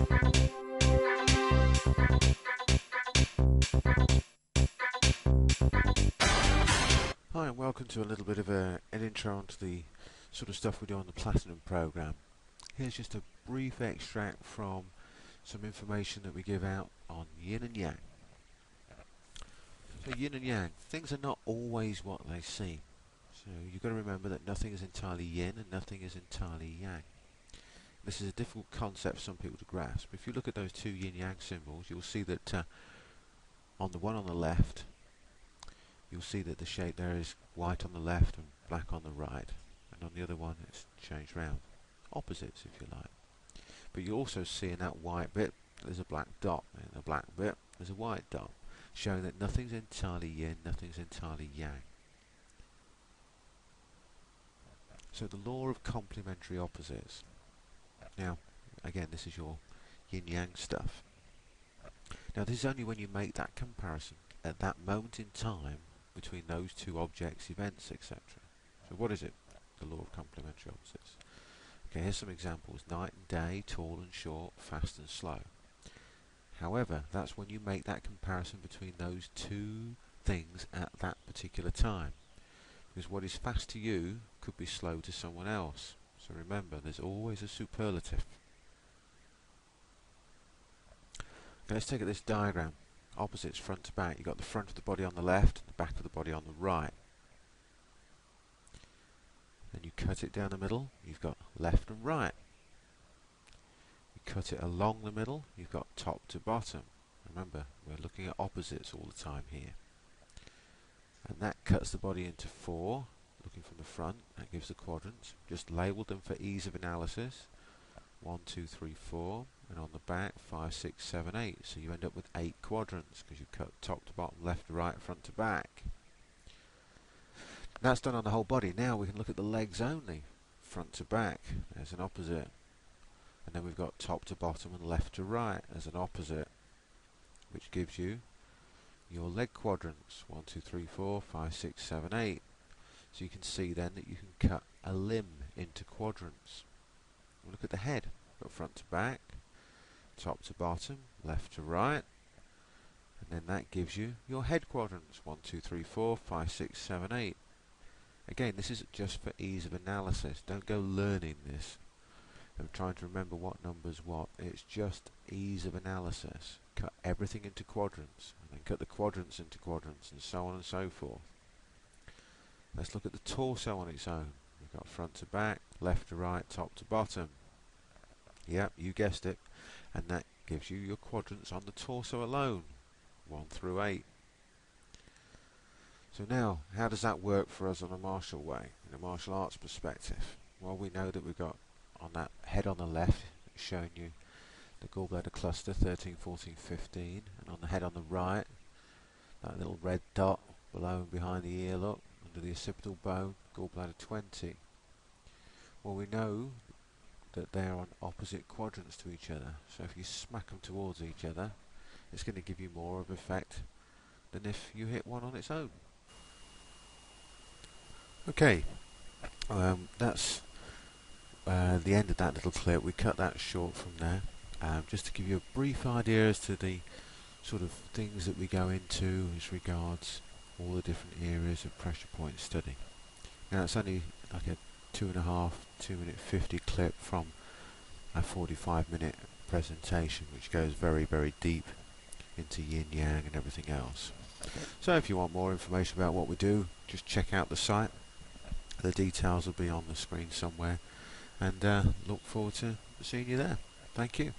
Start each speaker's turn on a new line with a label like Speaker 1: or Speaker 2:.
Speaker 1: Hi and welcome to a little bit of an intro onto the sort of stuff we do on the Platinum program. Here's just a brief extract from some information that we give out on Yin and Yang. So Yin and Yang, things are not always what they seem. So you've got to remember that nothing is entirely Yin and nothing is entirely Yang. This is a difficult concept for some people to grasp. If you look at those two Yin Yang symbols, you'll see that on the one on the left, you'll see that the shape there is white on the left and black on the right, and on the other one it's changed round, opposites if you like. But you also see in that white bit there's a black dot, and in the black bit there's a white dot, showing that nothing's entirely Yin, nothing's entirely Yang. So the law of complementary opposites. Now again, this is your Yin Yang stuff. Now this is only when you make that comparison at that moment in time between those two objects, events, etc. So what is it? The law of complementary opposites. Okay, here's some examples. Night and day, tall and short, fast and slow. However, that's when you make that comparison between those two things at that particular time. Because what is fast to you could be slow to someone else. So remember, there's always a superlative. Okay, let's take this diagram. Opposites, front to back. You've got the front of the body on the left and the back of the body on the right. Then you cut it down the middle, you've got left and right. You cut it along the middle, you've got top to bottom. Remember, we're looking at opposites all the time here. And that cuts the body into four, looking from the front. That gives the quadrants. Just labelled them for ease of analysis. 1, 2, 3, 4, and on the back 5, 6, 7, 8. So you end up with 8 quadrants because you cut top to bottom, left to right, front to back. That's done on the whole body. Now we can look at the legs only, front to back as an opposite, and then we've got top to bottom and left to right as an opposite, which gives you your leg quadrants 1, 2, 3, 4, 5, 6, 7, 8. So you can see then that you can cut a limb into quadrants. We'll look at the head. Got front to back, top to bottom, left to right, and then that gives you your head quadrants 1, 2, 3, 4, 5, 6, 7, 8. Again, this is just for ease of analysis. Don't go learning this and trying to remember what number's what. It's just ease of analysis. Cut everything into quadrants, and then cut the quadrants into quadrants, and so on and so forth. Let's look at the torso on its own. We've got front to back, left to right, top to bottom. Yep, you guessed it. And that gives you your quadrants on the torso alone, 1 through 8. So now, how does that work for us on a martial way, in a martial arts perspective? Well, we know that we've got on that head on the left, it's showing you the gallbladder cluster 13, 14, 15, and on the head on the right, that little red dot below and behind the ear, look, under the occipital bone, gallbladder 20. Well, we know that they're on opposite quadrants to each other, so if you smack them towards each other, it's going to give you more of an effect than if you hit one on its own. Okay, that's the end of that little clip. We cut that short from there, just to give you a brief idea as to the sort of things that we go into as regards all the different areas of pressure point study. Now it's only like a 2.5, 2-minute 50 clip from a 45-minute presentation, which goes very, very deep into Yin Yang and everything else. So if you want more information about what we do, just check out the site. The details will be on the screen somewhere, and look forward to seeing you there. Thank you.